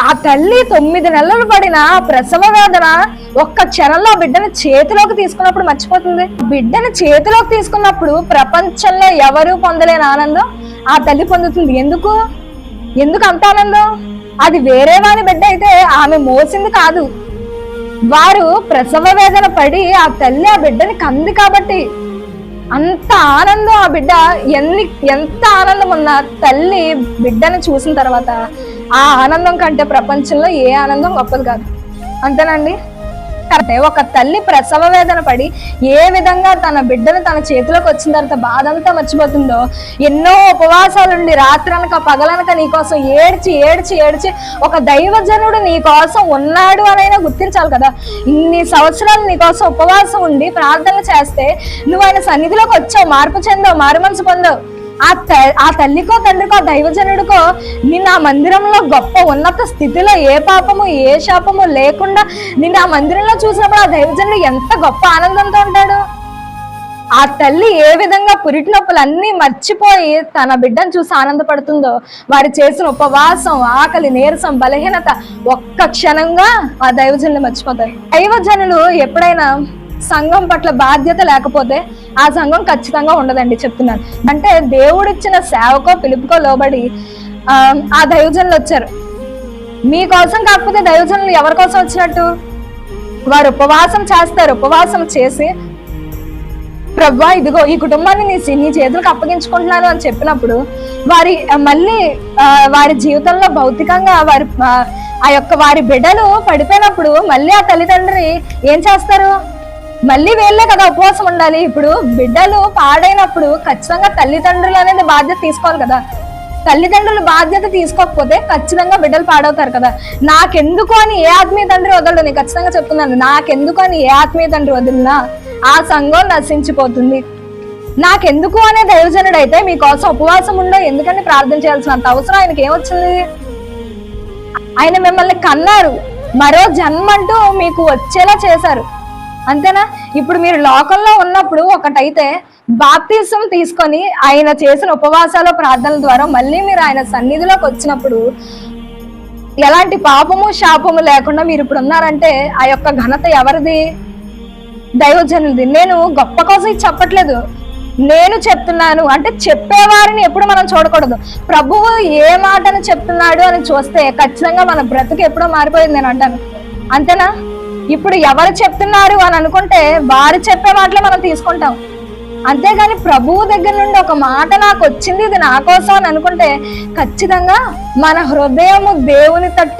ఆ తల్లి 9 నెలలు పడిన ప్రసవ వేదన ఒక్క క్షణంలో బిడ్డని చేతిలోకి తీసుకున్నప్పుడు మర్చిపోతుంది. బిడ్డని చేతిలోకి తీసుకున్నప్పుడు ప్రపంచంలో ఎవరు పొందలేని ఆనందం ఆ తల్లి పొందుతుంది. ఎందుకు అంత ఆనందం? అది వేరే వారి బిడ్డ అయితే ఆమె మోసింది కాదు, వారు ప్రసవ వేదన పడి ఆ తల్లి ఆ బిడ్డని కంది కాబట్టి అంత ఆనందం. ఆ బిడ్డ ఎంత ఆనందం ఉన్నా తల్లి బిడ్డని చూసిన తర్వాత ఆ ఆనందం కంటే ప్రపంచంలో ఏ ఆనందం గొప్పది కాదు. అంతేనండి. ఒక తల్లి ప్రసవ వేదన పడి ఏ విధంగా తన బిడ్డను తన చేతిలోకి వచ్చిన తర్వాత బాధ అంతా మర్చిపోతుందో, ఎన్నో ఉపవాసాలుండి రాత్రనక పగలనక నీకోసం ఏడ్చి ఏడ్చి ఏడ్చి ఒక దైవజనుడు నీకోసం ఉన్నాడు అనైనా గుర్తించాలి కదా. ఇన్ని సంవత్సరాలు నీకోసం ఉపవాసం ఉండి ప్రార్థన చేస్తే నువ్వు ఆయన సన్నిధిలోకి వచ్చావు, మార్పు చెందావు, మారు మనసు పొందావు. ఆ తల్లికో తండ్రికో దైవజనుడికో నిన్న ఆ మందిరంలో గొప్ప ఉన్నత స్థితిలో ఏ పాపము ఏ శాపము లేకుండా నిన్న ఆ మందిరంలో చూసినప్పుడు ఆ దైవజనుడు ఎంత గొప్ప ఆనందంతో ఉంటాడు. ఆ తల్లి ఏ విధంగా పురిటి నొప్పులన్నీ మర్చిపోయి తన బిడ్డను చూసి ఆనందపడుతుందో, వారు చేసిన ఉపవాసం, ఆకలి, నీరసం, బలహీనత ఒక్క క్షణంగా ఆ దైవజనులు మర్చిపోతారు. దైవజనులు ఎప్పుడైనా సంఘం పట్ల బాధ్యత లేకపోతే ఆ సంఘం ఖచ్చితంగా ఉండదండి, చెప్తున్నాను. అంటే దేవుడిచ్చిన సేవకో పిలుపుకో లోబడి ఆ దైవజనులు వచ్చారు. మీకోసం కాకపోతే దైవజనులు ఎవరి కోసం వచ్చినట్టు? వారు ఉపవాసం చేస్తారు. ఉపవాసం చేసి ప్రభువా ఇదిగో ఈ కుటుంబాన్ని నీ చేతులకు అప్పగించుకుంటున్నాను అని చెప్పినప్పుడు వారి జీవితంలో భౌతికంగా వారి బిడ్డలు పడిపోయినప్పుడు మళ్ళీ ఆ తల్లిదండ్రి ఏం చేస్తారు? మళ్ళీ వీళ్ళే కదా ఉపవాసం ఉండాలి. ఇప్పుడు బిడ్డలు పాడైనప్పుడు ఖచ్చితంగా తల్లిదండ్రులు అనేది బాధ్యత తీసుకోవాలి కదా. తల్లిదండ్రులు బాధ్యత తీసుకోకపోతే ఖచ్చితంగా బిడ్డలు పాడవుతారు కదా. నాకెందుకు అని ఏ ఆత్మీయ తండ్రి వదలడు, నేను ఖచ్చితంగా చెప్తున్నాను. నాకెందుకు అని ఏ ఆత్మీయ తండ్రి వదిలినా ఆ సంఘం నశించిపోతుంది. నాకెందుకు అనే దైవజనుడు అయితే మీకోసం ఉపవాసం ఉండో ఎందుకంటే ప్రార్థన చేయాల్సినంత అవసరం ఆయనకి ఏమొచ్చింది? ఆయన మిమ్మల్ని కన్నారు, మరో జన్మంటూ మీకు వచ్చేలా చేశారు, అంతేనా? ఇప్పుడు మీరు లోకంలో ఉన్నప్పుడు ఒకటైతే బాప్తిసం తీసుకొని ఆయన చేసిన ఉపవాసాలు ప్రార్థనల ద్వారా మళ్ళీ మీరు ఆయన సన్నిధిలోకి వచ్చినప్పుడు ఎలాంటి పాపము శాపము లేకుండా మీరు ఇప్పుడు ఉన్నారంటే ఆ యొక్క ఘనత ఎవరిది? దైవజనుడిది. నేను గొప్ప కోసం ఇది చెప్పట్లేదు, నేను చెప్తున్నాను. అంటే చెప్పేవారిని ఎప్పుడు మనం చూడకూడదు. ప్రభువు ఏ మాటను చెప్తున్నాడు అని చూస్తే ఖచ్చితంగా మన బ్రతుకు ఎప్పుడో మారిపోయింది నేను అంటాను, అంతేనా? ఇప్పుడు ఎవరు చెప్తున్నారు అని అనుకుంటే వారు చెప్పే మాటలే మనం తీసుకుంటాం, అంతేగాని ప్రభువు దగ్గర నుండి ఒక మాట నాకు వచ్చింది ఇది నా కోసం అని అనుకుంటే ఖచ్చితంగా మన హృదయము దేవుని తట్టు